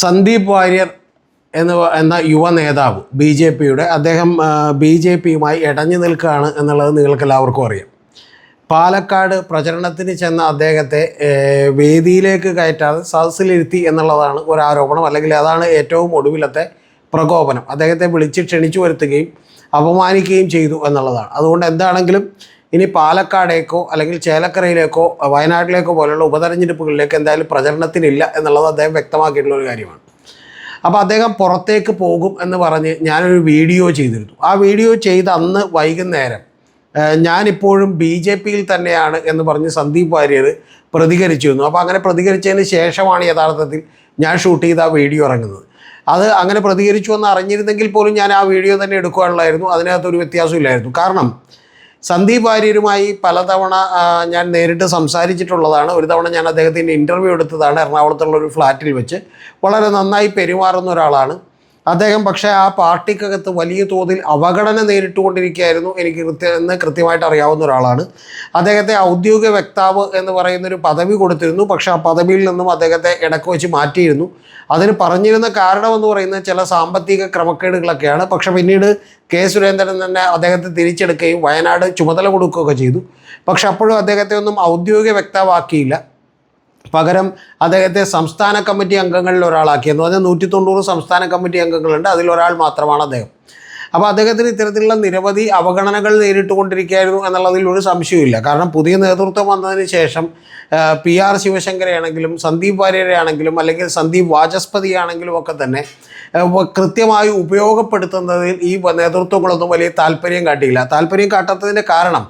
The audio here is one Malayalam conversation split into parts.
സന്ദീപ് വാര്യർ എന്ന യുവ നേതാവ് ബി.ജെ.പിയുടെ അദ്ദേഹം ബി.ജെ.പിയുമായി ഇടഞ്ഞു നിൽക്കുകയാണ് എന്നുള്ളത് നിങ്ങൾക്ക് എല്ലാവർക്കും അറിയാം. പാലക്കാട് പ്രചരണത്തിന് ചെന്ന അദ്ദേഹത്തെ വേദിയിലേക്ക് കയറ്റാതെ സദസ്സിലിരുത്തി എന്നുള്ളതാണ് ഒരു ആരോപണം, അല്ലെങ്കിൽ അതാണ് ഏറ്റവും ഒടുവിലത്തെ പ്രകോപനം. അദ്ദേഹത്തെ വിളിച്ച് ക്ഷണിച്ചു വരുത്തുകയും അപമാനിക്കുകയും ചെയ്തു എന്നുള്ളതാണ്. അതുകൊണ്ട് എന്താണെങ്കിലും ഇനി പാലക്കാടേക്കോ അല്ലെങ്കിൽ ചേലക്കരയിലേക്കോ വയനാട്ടിലേക്കോ പോലുള്ള ഉപതെരഞ്ഞെടുപ്പുകളിലേക്ക് എന്തായാലും പ്രചരണത്തിനില്ല എന്നുള്ളത് അദ്ദേഹം വ്യക്തമാക്കിയിട്ടുള്ള ഒരു കാര്യമാണ്. അപ്പോൾ അദ്ദേഹം പുറത്തേക്ക് പോകും എന്ന് പറഞ്ഞ് ഞാനൊരു വീഡിയോ ചെയ്തിരുന്നു. ആ വീഡിയോ ചെയ്ത് അന്ന് വൈകുന്നേരം ഞാനിപ്പോഴും ബി.ജെ.പിയിൽ തന്നെയാണ് എന്ന് പറഞ്ഞ് സന്ദീപ് വാര്യർ പ്രതികരിച്ചിരുന്നു. അപ്പോൾ അങ്ങനെ പ്രതികരിച്ചതിന് ശേഷമാണ് യഥാർത്ഥത്തിൽ ഞാൻ ഷൂട്ട് ചെയ്ത ആ വീഡിയോ ഇറങ്ങുന്നത്. അത് അങ്ങനെ പ്രതികരിച്ചു എന്ന് അറിഞ്ഞിരുന്നെങ്കിൽ പോലും ഞാൻ ആ വീഡിയോ തന്നെ എടുക്കുവാനുള്ളായിരുന്നു. അതിനകത്തൊരു വ്യത്യാസമില്ലായിരുന്നു. കാരണം സന്ദീപ് വാര്യരുമായി പലതവണ ഞാൻ നേരിട്ട് സംസാരിച്ചിട്ടുള്ളതാണ്. ഒരു തവണ ഞാൻ അദ്ദേഹത്തിൻ്റെ ഇൻ്റർവ്യൂ എടുത്തതാണ് എറണാകുളത്തുള്ളൊരു ഫ്ലാറ്റിൽ വെച്ച്. വളരെ നന്നായി പെരുമാറുന്ന ഒരാളാണ് അദ്ദേഹം. പക്ഷേ ആ പാർട്ടിക്കകത്ത് വലിയ തോതിൽ അവഗണന നേരിട്ടുകൊണ്ടിരിക്കുകയായിരുന്നു. എനിക്ക് കൃത്യമായിട്ട് അറിയാവുന്ന ഒരാളാണ്. അദ്ദേഹത്തെ ഔദ്യോഗിക വക്താവ് എന്ന് പറയുന്നൊരു പദവി കൊടുത്തിരുന്നു. പക്ഷേ ആ പദവിയിൽ നിന്നും അദ്ദേഹത്തെ ഇടയ്ക്ക് വെച്ച് മാറ്റിയിരുന്നു. അതിന് പറഞ്ഞിരുന്ന കാരണമെന്ന് പറയുന്നത് ചില സാമ്പത്തിക ക്രമക്കേടുകളൊക്കെയാണ്. പക്ഷേ പിന്നീട് കെ സുരേന്ദ്രൻ തന്നെ അദ്ദേഹത്തെ തിരിച്ചെടുക്കുകയും വയനാട് ചുമതല കൊടുക്കുകയൊക്കെ ചെയ്തു. പക്ഷെ അപ്പോഴും അദ്ദേഹത്തെ ഒന്നും ഔദ്യോഗിക വക്താവാക്കിയില്ല. പകരം അദ്ദേഹത്തെ സംസ്ഥാന കമ്മിറ്റി അംഗങ്ങളിൽ ഒരാളാക്കി. എന്ന് പറഞ്ഞാൽ 190 സംസ്ഥാന കമ്മിറ്റി അംഗങ്ങളുണ്ട്, അതിലൊരാൾ മാത്രമാണ് അദ്ദേഹം. അപ്പോൾ അദ്ദേഹത്തിന് ഇത്തരത്തിലുള്ള നിരവധി അവഗണനകൾ നേരിട്ടുകൊണ്ടിരിക്കുകയായിരുന്നു എന്നുള്ളതിൽ ഒരു സംശയമില്ല. കാരണം പുതിയ നേതൃത്വം വന്നതിന് ശേഷം PR ശിവശങ്കരയാണെങ്കിലും സന്ദീപ് വാര്യരെയാണെങ്കിലും അല്ലെങ്കിൽ സന്ദീപ് വാചസ്പതിയാണെങ്കിലും ഒക്കെ തന്നെ കൃത്യമായി ഉപയോഗപ്പെടുത്തുന്നതിൽ ഈ നേതൃത്വങ്ങളൊന്നും വലിയ താല്പര്യം കാട്ടിയില്ല. താല്പര്യം കാട്ടാത്തതിൻ്റെ കാരണം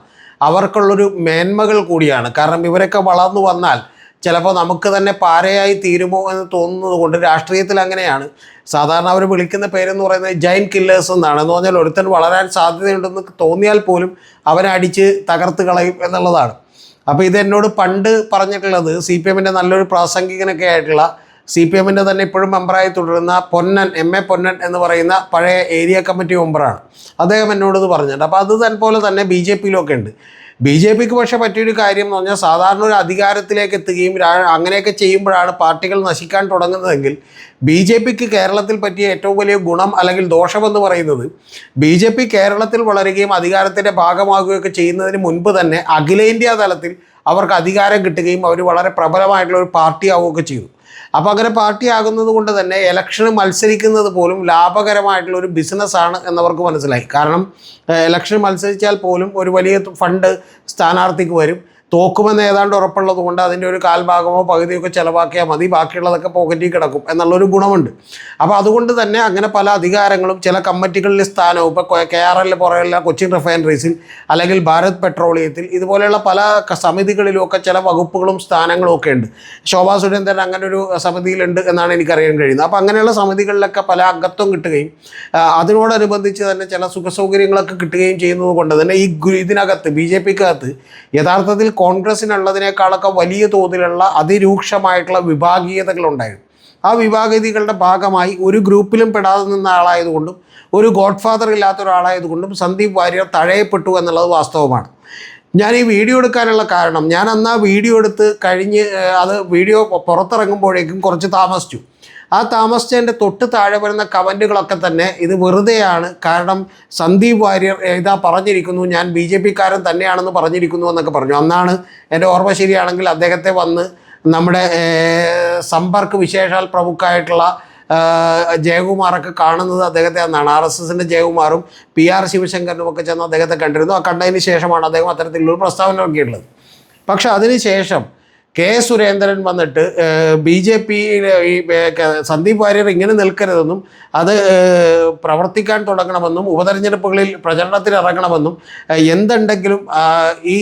അവർക്കുള്ളൊരു മേന്മകൾ കൂടിയാണ്. കാരണം ഇവരൊക്കെ വളർന്നു വന്നാൽ ചിലപ്പോൾ നമുക്ക് തന്നെ പാരയായി തീരുമോ എന്ന് തോന്നുന്നത് കൊണ്ട് രാഷ്ട്രീയത്തിൽ അങ്ങനെയാണ്. സാധാരണ അവർ വിളിക്കുന്ന പേരെന്ന് പറയുന്നത് ജൈൻ കില്ലേഴ്സ് എന്നാണ്. എന്ന് പറഞ്ഞാൽ ഒരുത്തൻ വളരാൻ സാധ്യതയുണ്ടെന്ന് തോന്നിയാൽ പോലും അവനെ അടിച്ച് തകർത്ത് കളയും എന്നുള്ളതാണ്. അപ്പോൾ ഇതെന്നോട് പണ്ട് പറഞ്ഞിട്ടുള്ളത് CPM-ൻ്റെ നല്ലൊരു പ്രാസംഗികനൊക്കെ ആയിട്ടുള്ള CPM-ൻ്റെ തന്നെ ഇപ്പോഴും മെമ്പറായി തുടരുന്ന പൊന്നൻ MA പൊന്നൻ എന്ന് പറയുന്ന പഴയ ഏരിയ കമ്മിറ്റി മെമ്പറാണ്. അദ്ദേഹം എന്നോടത് പറഞ്ഞിട്ടുണ്ട്. അപ്പോൾ അത് തന്നെ തന്നെ BJP-യിലൊക്കെ ഉണ്ട്. BJP-ക്ക് പക്ഷേ പറ്റിയൊരു കാര്യം എന്ന് പറഞ്ഞാൽ സാധാരണ ഒരു അധികാരത്തിലേക്ക് എത്തുകയും അങ്ങനെയൊക്കെ ചെയ്യുമ്പോഴാണ് പാർട്ടികൾ നശിക്കാൻ തുടങ്ങുന്നതെങ്കിൽ BJP-ക്ക് കേരളത്തിൽ പറ്റിയ ഏറ്റവും വലിയ ഗുണം അല്ലെങ്കിൽ ദോഷമെന്ന് പറയുന്നത് BJP കേരളത്തിൽ വളരുകയും അധികാരത്തിൻ്റെ ഭാഗമാകുകയൊക്കെ ചെയ്യുന്നതിന് മുൻപ് തന്നെ അഖിലേന്ത്യാ തലത്തിൽ അവർക്ക് അധികാരം കിട്ടുകയും അവർ വളരെ പ്രബലമായിട്ടുള്ള ഒരു പാർട്ടി ആവുകയൊക്കെ ചെയ്തു. അപ്പോൾ അങ്ങനെ പാർട്ടി ആകുന്നത് കൊണ്ട് തന്നെ ഇലക്ഷന് മത്സരിക്കുന്നത് പോലും ലാഭകരമായിട്ടുള്ള ഒരു ബിസിനസ്സാണ് എന്നവർക്ക് മനസ്സിലായി. കാരണം ഇലക്ഷൻ മത്സരിച്ചാൽ പോലും ഒരു വലിയ ഫണ്ട് സ്ഥാനാർത്ഥിക്ക് വരും. തോക്കുമെന്ന് ഏതാണ്ട് ഉറപ്പുള്ളത് കൊണ്ട് അതിൻ്റെ ഒരു കാൽഭാഗമോ പകുതിയൊക്കെ ചിലവാക്കിയാൽ മതി, ബാക്കിയുള്ളതൊക്കെ പോക്കറ്റിൽ കിടക്കും എന്നുള്ളൊരു ഗുണമുണ്ട്. അപ്പോൾ അതുകൊണ്ട് തന്നെ അങ്ങനെ പല അധികാരങ്ങളും ചില കമ്മിറ്റികളിൽ സ്ഥാനവും ഇപ്പോൾ KRL പുറകിലുള്ള കൊച്ചിൻ റിഫൈനറീസിൽ അല്ലെങ്കിൽ ഭാരത് പെട്രോളിയത്തിൽ ഇതുപോലെയുള്ള പല സമിതികളിലുമൊക്കെ ചില വകുപ്പുകളും സ്ഥാനങ്ങളും ഒക്കെ ഉണ്ട്. ശോഭാ സുരേന്ദ്രൻ അങ്ങനെ ഒരു സമിതിയിലുണ്ട് എന്നാണ് എനിക്കറിയാൻ കഴിയുന്നത്. അപ്പോൾ അങ്ങനെയുള്ള സമിതികളിലൊക്കെ പല അംഗത്വം കിട്ടുകയും അതിനോടനുബന്ധിച്ച് തന്നെ ചില സുഖസൗകര്യങ്ങളൊക്കെ കിട്ടുകയും ചെയ്യുന്നത് കൊണ്ട് തന്നെ ഇതിനകത്ത് BJP-ക്കകത്ത് യഥാർത്ഥത്തിൽ കോൺഗ്രസിനുള്ളതിനേക്കാളൊക്കെ വലിയ തോതിലുള്ള അതിരൂക്ഷമായിട്ടുള്ള വിഭാഗീയതകളുണ്ടായിരുന്നു. ആ വിഭാഗീയതകളുടെ ഭാഗമായി ഒരു ഗ്രൂപ്പിലും പെടാതെ നിന്ന ആളായതുകൊണ്ടും ഒരു ഗോഡ് ഫാദർ ഇല്ലാത്ത ഒരാളായതുകൊണ്ടും സന്ദീപ് വാര്യർ തഴയപ്പെട്ടു എന്നുള്ളത് വാസ്തവമാണ്. ഞാൻ ഈ വീഡിയോ എടുക്കാനുള്ള കാരണം, ഞാൻ അന്ന് ആ വീഡിയോ എടുത്ത് കഴിഞ്ഞ് അത് വീഡിയോ പുറത്തിറങ്ങുമ്പോഴേക്കും കുറച്ച് താമസിച്ചു. ആ താമസിച്ചതിൻ്റെ തൊട്ട് താഴെ വരുന്ന കമൻറ്റുകളൊക്കെ തന്നെ ഇത് വെറുതെയാണ്, കാരണം സന്ദീപ് വാര്യർ ഇതാ പറഞ്ഞിരിക്കുന്നു, ഞാൻ BJP-ക്കാരൻ തന്നെയാണെന്ന് പറഞ്ഞിരിക്കുന്നു എന്നൊക്കെ പറഞ്ഞു. അന്നാണ് എൻ്റെ ഓർമ്മ ശരിയാണെങ്കിൽ അദ്ദേഹത്തെ വന്ന് നമ്മുടെ സമ്പർക്ക് വിശേഷാൽ പ്രമുഖമായിട്ടുള്ള ജയകുമാറൊക്കെ കാണുന്നത് അദ്ദേഹത്തെ അന്നാണ്. RSSൻ്റെ ജയകുമാറും PR ശിവശങ്കരനും ഒക്കെ ചെന്ന് അദ്ദേഹത്തെ കണ്ടിരുന്നു. ആ കണ്ടതിന് ശേഷമാണ് അദ്ദേഹം അത്തരത്തിലുള്ളൊരു പ്രസ്താവന ഇറക്കിയിട്ടുള്ളത്. പക്ഷെ അതിനുശേഷം കെ സുരേന്ദ്രൻ വന്നിട്ട് BJP-യിൽ ഈ സന്ദീപ് വാര്യർ ഇങ്ങനെ നിൽക്കരുതെന്നും അത് പ്രവർത്തിക്കാൻ തുടങ്ങണമെന്നും ഉപതെരഞ്ഞെടുപ്പുകളിൽ പ്രചരണത്തിന് ഇറങ്ങണമെന്നും എന്തുണ്ടെങ്കിലും ഈ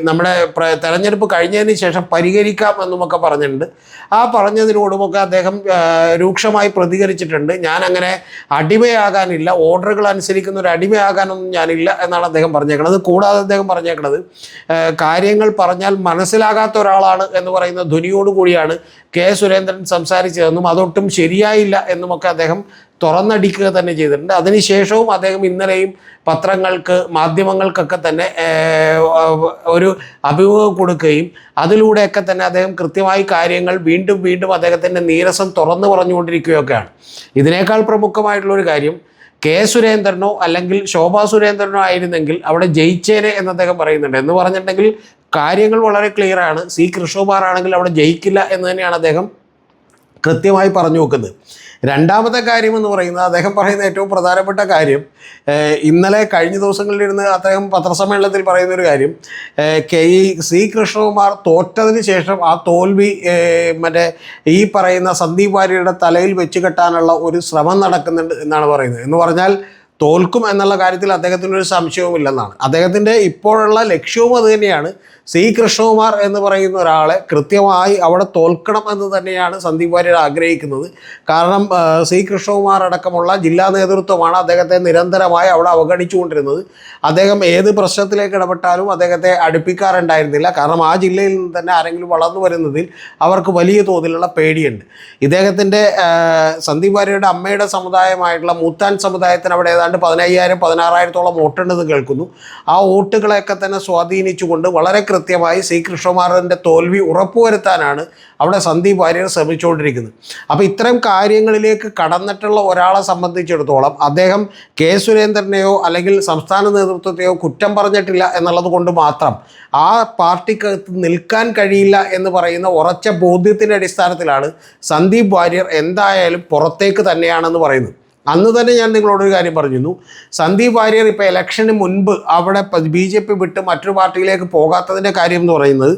നമ്മുടെ തെരഞ്ഞെടുപ്പ് കഴിഞ്ഞതിന് ശേഷം പരിഹരിക്കാം എന്നുമൊക്കെ പറഞ്ഞിട്ടുണ്ട്. ആ പറഞ്ഞതിനോടുമൊക്കെ അദ്ദേഹം രൂക്ഷമായി പ്രതികരിച്ചിട്ടുണ്ട്. ഞാനങ്ങനെ അടിമയാകാനില്ല, ഓർഡറുകൾ അനുസരിക്കുന്ന ഒരു അടിമയാകാനൊന്നും ഞാനില്ല എന്നാണ് അദ്ദേഹം പറഞ്ഞേക്കുന്നത്. കൂടാതെ അദ്ദേഹം പറഞ്ഞേക്കുന്നത് കാര്യങ്ങൾ പറഞ്ഞാൽ മനസ്സിലാകാത്ത ഒരാൾ ആളാണ് എന്ന് പറയുന്ന ധ്വനിയോടുകൂടിയാണ് കെ സുരേന്ദ്രൻ സംസാരിച്ചതെന്നും അതൊട്ടും ശരിയായില്ല എന്നുമൊക്കെ അദ്ദേഹം തുറന്നടിക്കുക തന്നെ ചെയ്തിട്ടുണ്ട്. അതിനുശേഷവും അദ്ദേഹം ഇന്നലെയും പത്രങ്ങൾക്ക് മാധ്യമങ്ങൾക്കൊക്കെ തന്നെ ഒരു അഭിമുഖം കൊടുക്കുകയും അതിലൂടെയൊക്കെ തന്നെ അദ്ദേഹം കൃത്യമായി കാര്യങ്ങൾ വീണ്ടും വീണ്ടും അദ്ദേഹത്തിൻ്റെ നീരസം തുറന്നു പറഞ്ഞുകൊണ്ടിരിക്കുകയൊക്കെയാണ്. ഇതിനേക്കാൾ പ്രമുഖമായിട്ടുള്ളൊരു കാര്യം കെ സുരേന്ദ്രനോ അല്ലെങ്കിൽ ശോഭാ സുരേന്ദ്രനോ ആയിരുന്നെങ്കിൽ അവിടെ ജയിച്ചേനെ എന്ന് അദ്ദേഹം പറയുന്നുണ്ട്. എന്ന് പറഞ്ഞിട്ടുണ്ടെങ്കിൽ കാര്യങ്ങൾ വളരെ ക്ലിയറാണ്. സി കൃഷ്ണകുമാർ ആണെങ്കിൽ അവിടെ ജയിക്കില്ല എന്ന് തന്നെയാണ് അദ്ദേഹം കൃത്യമായി പറഞ്ഞു വെക്കുന്നത്. രണ്ടാമത്തെ കാര്യം എന്ന് പറയുന്നത് അദ്ദേഹം പറയുന്ന ഏറ്റവും പ്രധാനപ്പെട്ട കാര്യം, ഇന്നലെ കഴിഞ്ഞ ദിവസങ്ങളിലിരുന്ന് അദ്ദേഹം പത്രസമ്മേളനത്തിൽ പറയുന്നൊരു കാര്യം, സി കൃഷ്ണകുമാർ തോറ്റതിന് ശേഷം ആ തോൽവി മറ്റേ ഈ പറയുന്ന സന്ദീപ് വാര്യരുടെ തലയിൽ വെച്ച് കെട്ടാനുള്ള ഒരു ശ്രമം നടക്കുന്നുണ്ട് എന്നാണ് പറയുന്നത്. എന്ന് പറഞ്ഞാൽ തോൽക്കും എന്നുള്ള കാര്യത്തിൽ അദ്ദേഹത്തിനൊരു സംശയവുമില്ലെന്നാണ്. അദ്ദേഹത്തിൻ്റെ ഇപ്പോഴുള്ള ലക്ഷ്യവും അത് തന്നെയാണ്. സി കൃഷ്ണകുമാർ എന്ന് പറയുന്ന ഒരാളെ കൃത്യമായി അവിടെ തോൽക്കണം എന്ന് തന്നെയാണ് സന്ദീപ് വാര്യർ ആഗ്രഹിക്കുന്നത്. കാരണം സി കൃഷ്ണകുമാർ അടക്കമുള്ള ജില്ലാ നേതൃത്വമാണ് അദ്ദേഹത്തെ നിരന്തരമായി അവിടെ അവഗണിച്ചുകൊണ്ടിരുന്നത്. അദ്ദേഹം ഏത് പ്രശ്നത്തിലേക്ക് ഇടപെട്ടാലും അദ്ദേഹത്തെ അടുപ്പിക്കാറുണ്ടായിരുന്നില്ല. കാരണം ആ ജില്ലയിൽ നിന്ന് തന്നെ ആരെങ്കിലും വളർന്നു വരുന്നതിൽ അവർക്ക് വലിയ തോതിലുള്ള പേടിയുണ്ട്. ഇദ്ദേഹത്തിൻ്റെ സന്ദീപ് വാര്യരുടെ അമ്മയുടെ സമുദായമായിട്ടുള്ള മൂത്താൻ സമുദായത്തിന് അവിടെ ഏതാണ്ട് 15,000-16,000 വോട്ടുണ്ടെന്ന് കേൾക്കുന്നു. ആ വോട്ടുകളെയൊക്കെ തന്നെ സ്വാധീനിച്ചുകൊണ്ട് വളരെ കൃത്യമായി സി കൃഷ്ണകുമാറിൻ്റെ തോൽവി ഉറപ്പുവരുത്താനാണ് അവിടെ സന്ദീപ് വാര്യർ ശ്രമിച്ചുകൊണ്ടിരിക്കുന്നത്. അപ്പോൾ ഇത്തരം കാര്യങ്ങളിലേക്ക് കടന്നിട്ടുള്ള ഒരാളെ സംബന്ധിച്ചിടത്തോളം അദ്ദേഹം കെ സുരേന്ദ്രനെയോ അല്ലെങ്കിൽ സംസ്ഥാന നേതൃത്വത്തെയോ കുറ്റം പറഞ്ഞിട്ടില്ല എന്നുള്ളത് കൊണ്ട് മാത്രം ആ പാർട്ടിക്കകത്ത് നിൽക്കാൻ കഴിയില്ല എന്ന് പറയുന്ന ഉറച്ച ബോധ്യത്തിൻ്റെ അടിസ്ഥാനത്തിലാണ് സന്ദീപ് വാര്യർ എന്തായാലും പുറത്തേക്ക് തന്നെയാണെന്ന് പറയുന്നത്. അന്ന് തന്നെ ഞാൻ നിങ്ങളോടൊരു കാര്യം പറഞ്ഞിരുന്നു, സന്ദീപ് വാര്യർ ഇപ്പോൾ ഇലക്ഷന് മുൻപ് അവിടെ BJP വിട്ട് മറ്റൊരു പാർട്ടിയിലേക്ക് പോകാത്തതിൻ്റെ കാര്യം എന്ന് പറയുന്നത്,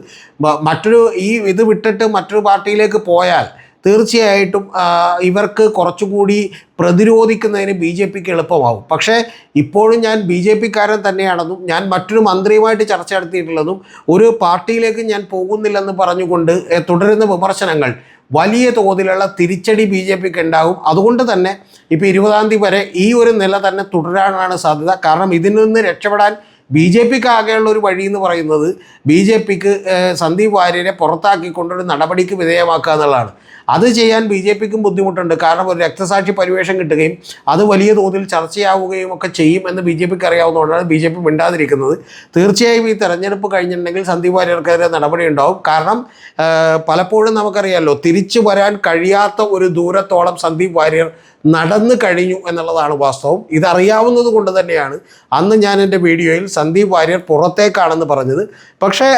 ഇത് വിട്ടിട്ട് മറ്റൊരു പാർട്ടിയിലേക്ക് പോയാൽ തീർച്ചയായിട്ടും ഇവർക്ക് കുറച്ചുകൂടി പ്രതിരോധിക്കുന്നതിന് BJPക്ക് എളുപ്പമാകും. പക്ഷേ ഇപ്പോഴും ഞാൻ BJPക്കാരൻ തന്നെയാണെന്നും ഞാൻ മറ്റൊരു മന്ത്രിയുമായിട്ട് ചർച്ച നടത്തിയിട്ടുള്ളതും ഒരു പാർട്ടിയിലേക്ക് ഞാൻ പോകുന്നില്ലെന്ന് പറഞ്ഞുകൊണ്ട് തുടരുന്ന വിമർശനങ്ങൾ വലിയ തോതിലുള്ള തിരിച്ചടി BJPക്ക് ഉണ്ടാകും. അതുകൊണ്ട് തന്നെ ഇപ്പോൾ 20-ാം തീയതി വരെ ഈ ഒരു നില തന്നെ തുടരാനാണ് സാധ്യത. കാരണം ഇതിൽ നിന്ന് രക്ഷപ്പെടാൻ BJPക്ക് ആകെയുള്ള ഒരു വഴി എന്ന് പറയുന്നത് BJPക്ക് സന്ദീപ് വാര്യരെ പുറത്താക്കിക്കൊണ്ടൊരു നടപടിക്ക് വിധേയമാക്കുക എന്നുള്ളതാണ്. അത് ചെയ്യാൻ BJPക്കും ബുദ്ധിമുട്ടുണ്ട്. കാരണം ഒരു രക്തസാക്ഷി പരിവേഷം കിട്ടുകയും അത് വലിയ തോതിൽ ചർച്ചയാവുകയും ഒക്കെ ചെയ്യും എന്ന് BJPക്ക് അറിയാവുന്നതുകൊണ്ടാണ് BJP മിണ്ടാതിരിക്കുന്നത്. തീർച്ചയായും ഈ തെരഞ്ഞെടുപ്പ് കഴിഞ്ഞിട്ടുണ്ടെങ്കിൽ സന്ദീപ് വാര്യർക്കെതിരെ നടപടി ഉണ്ടാവും. കാരണം പലപ്പോഴും നമുക്കറിയാമല്ലോ, തിരിച്ചു വരാൻ കഴിയാത്ത ഒരു ദൂരത്തോളം സന്ദീപ് വാര്യർ നടന്നു കഴിഞ്ഞു എന്നുള്ളതാണ് വാസ്തവം. ഇതറിയാവുന്നത് കൊണ്ട് തന്നെയാണ് അന്ന് ഞാൻ എൻ്റെ വീഡിയോയിൽ സന്ദീപ് വാര്യർ പുറത്തേക്കാണെന്ന് പറഞ്ഞത്. പക്ഷേ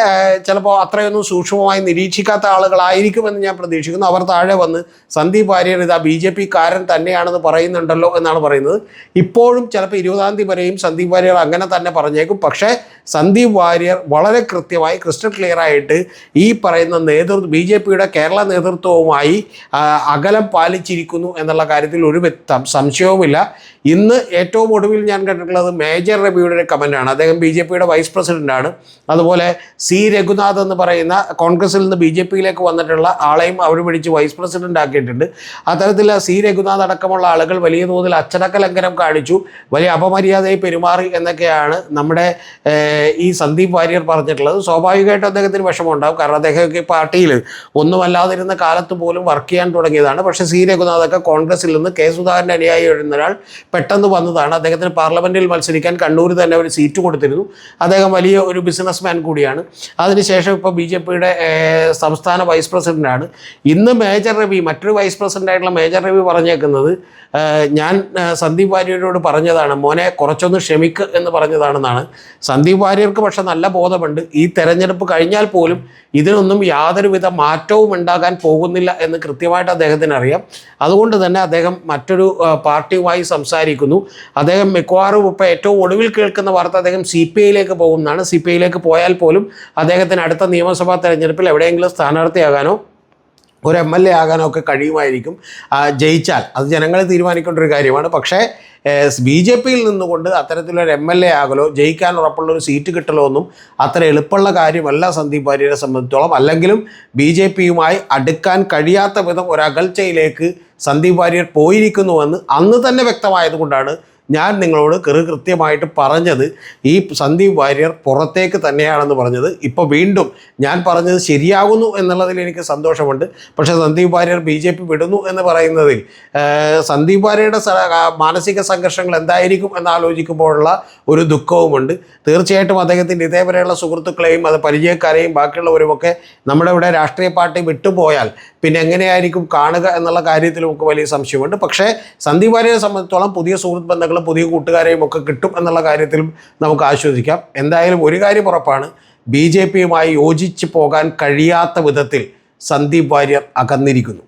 ചിലപ്പോൾ അത്രയൊന്നും സൂക്ഷ്മമായി നിരീക്ഷിക്കാത്ത ആളുകളായിരിക്കുമെന്ന് ഞാൻ പ്രതീക്ഷിക്കുന്നു. അവർ താഴെ വന്ന് സന്ദീപ് വാര്യർ ഇതാ BJPക്കാരൻ തന്നെയാണെന്ന് പറയുന്നുണ്ടല്ലോ എന്നാണ് പറയുന്നത്. ഇപ്പോഴും ചിലപ്പോൾ 20-ാം തീയതി വരെയും സന്ദീപ് വാര്യർ അങ്ങനെ തന്നെ പറഞ്ഞേക്കും. പക്ഷേ സന്ദീപ് വാര്യർ വളരെ കൃത്യമായി ക്രിസ്റ്റൽ ക്ലിയറായിട്ട് ഈ പറയുന്ന BJPയുടെ കേരള നേതൃത്വവുമായി അകലം പാലിച്ചിരിക്കുന്നു എന്നുള്ള കാര്യത്തിൽ ഒരു സംശയവുമില്ല. ഇന്ന് ഏറ്റവും ഒടുവിൽ ഞാൻ കണ്ടിട്ടുള്ളത് മേജർ രവിയുടെ ഒരു കമൻ്റാണ്. അദ്ദേഹം BJPയുടെ വൈസ് പ്രസിഡൻ്റാണ്. അതുപോലെ സി രഘുനാഥ് എന്ന് പറയുന്ന കോൺഗ്രസിൽ നിന്ന് BJPയിലേക്ക് വന്നിട്ടുള്ള ആളെയും അവർ പിടിച്ച് വൈസ് പ്രസിഡൻ്റ് ആക്കിയിട്ടുണ്ട്. അത്തരത്തിൽ സി രഘുനാഥ് അടക്കമുള്ള ആളുകൾ വലിയ തോതിൽ അച്ചടക്ക ലംഘനം കാണിച്ചു, വലിയ അപമര്യാദയായി പെരുമാറി എന്നൊക്കെയാണ് നമ്മുടെ ഈ സന്ദീപ് വാര്യർ പറഞ്ഞിട്ടുള്ളത്. സ്വാഭാവികമായിട്ടും അദ്ദേഹത്തിന് വിഷമമുണ്ടാകും. കാരണം അദ്ദേഹമൊക്കെ പാർട്ടിയിൽ ഒന്നുമല്ലാതിരുന്ന കാലത്ത് പോലും വർക്ക് ചെയ്യാൻ തുടങ്ങിയതാണ്. പക്ഷേ സി രഘുനാഥൊക്കെ കോൺഗ്രസിൽ നിന്ന് കെ സുധാകരൻ്റെ അനുയായി എഴുതുന്ന ഒരാൾ പെട്ടെന്ന് വന്നതാണ്. അദ്ദേഹത്തിന് പാർലമെൻറ്റിൽ മത്സരിക്കാൻ കണ്ണൂർ തന്നെ ഒരു സീറ്റ് കൊടുത്തിരുന്നു. അദ്ദേഹം വലിയ ഒരു ബിസിനസ്മാൻ കൂടിയാണ്. അതിനുശേഷം ഇപ്പോൾ BJPയുടെ സംസ്ഥാന വൈസ് പ്രസിഡൻ്റാണ്. ഇന്ന് മേജർ രവി, മറ്റൊരു വൈസ് പ്രസിഡൻ്റായിട്ടുള്ള മേജർ രവി പറഞ്ഞേക്കുന്നത്, ഞാൻ സന്ദീപ് വാര്യരോട് പറഞ്ഞതാണ്, മോനെ കുറച്ചൊന്ന് ക്ഷമിക്ക് എന്ന് പറഞ്ഞതാണെന്നാണ്. സന്ദീപ് വാര്യർക്ക് പക്ഷെ നല്ല ബോധമുണ്ട്, ഈ തെരഞ്ഞെടുപ്പ് കഴിഞ്ഞാൽ പോലും ഇതിനൊന്നും യാതൊരുവിധ മാറ്റവും ഉണ്ടാകാൻ പോകുന്നില്ല എന്ന് കൃത്യമായിട്ട് അദ്ദേഹത്തിന് അറിയാം. അതുകൊണ്ട് തന്നെ അദ്ദേഹം മറ്റൊരു പാർട്ടിയുമായി സംസാരിക്കുന്നു. അദ്ദേഹം മിക്കവാറും ഇപ്പോൾ ഏറ്റവും ഒടുവിൽ കേൾക്കുന്ന വാർത്ത അദ്ദേഹം CPIയിലേക്ക് പോകുന്നതാണ്. CPIയിലേക്ക് പോയാൽ പോലും അദ്ദേഹത്തിന് അടുത്ത നിയമസഭാ തെരഞ്ഞെടുപ്പിൽ എവിടെയെങ്കിലും സ്ഥാനാർത്ഥിയാകാനോ ഒരു MLA ആകാനോ ഒക്കെ കഴിയുമായിരിക്കും. ജയിച്ചാൽ അത് ജനങ്ങൾ തീരുമാനിക്കേണ്ട ഒരു കാര്യമാണ്. പക്ഷേ BJPയിൽ നിന്നുകൊണ്ട് അത്തരത്തിലൊരു MLA ആകലോ ജയിക്കാൻ ഉറപ്പുള്ളൊരു സീറ്റ് കിട്ടലോ ഒന്നും അത്ര എളുപ്പമുള്ള കാര്യമല്ല സന്ദീപ് വാര്യരെ സംബന്ധിച്ചോളം. അല്ലെങ്കിലും BJPയുമായി അടുക്കാൻ കഴിയാത്ത വിധം ഒരകൽച്ചയിലേക്ക് സന്ദീപ് വാര്യർ പോയിരിക്കുന്നുവെന്ന് അന്ന് തന്നെ വ്യക്തമായതുകൊണ്ടാണ് ഞാൻ നിങ്ങളോട് കൃത്യമായിട്ട് പറഞ്ഞത് ഈ സന്ദീപ് വാര്യർ പുറത്തേക്ക് തന്നെയാണെന്ന് പറഞ്ഞത്. ഇപ്പോൾ വീണ്ടും ഞാൻ പറഞ്ഞത് ശരിയാകുന്നു എന്നുള്ളതിൽ എനിക്ക് സന്തോഷമുണ്ട്. പക്ഷേ സന്ദീപ് വാര്യർ BJP വിടുന്നു എന്ന് പറയുന്നതിൽ സന്ദീപ് വാര്യരുടെ മാനസിക സംഘർഷങ്ങൾ എന്തായിരിക്കും എന്നാലോചിക്കുമ്പോഴുള്ള ഒരു ദുഃഖവുമുണ്ട്. തീർച്ചയായിട്ടും അദ്ദേഹത്തിൻ്റെ ഇതേവരെയുള്ള സുഹൃത്തുക്കളെയും അത് പരിചയക്കാരെയും ബാക്കിയുള്ളവരുമൊക്കെ നമ്മുടെ ഇവിടെ രാഷ്ട്രീയ പാർട്ടി വിട്ടുപോയാൽ പിന്നെ എങ്ങനെയായിരിക്കും കാണുക എന്നുള്ള കാര്യത്തിൽ നമുക്ക് വലിയ സംശയമുണ്ട്. പക്ഷേ സന്ദീപ് വാര്യരെ സംബന്ധിച്ചോളം പുതിയ സുഹൃത്ത് ബന്ധങ്ങളും പുതിയ കൂട്ടുകാരെയും ഒക്കെ കിട്ടും എന്നുള്ള കാര്യത്തിലും നമുക്ക് ആശ്വസിക്കാം. എന്തായാലും ഒരു കാര്യം ഉറപ്പാണ്, BJP യുമായി യോജിച്ച് പോകാൻ കഴിയാത്ത വിധത്തിൽ സന്ദീപ് വാര്യർ അകന്നിരിക്കുന്നു.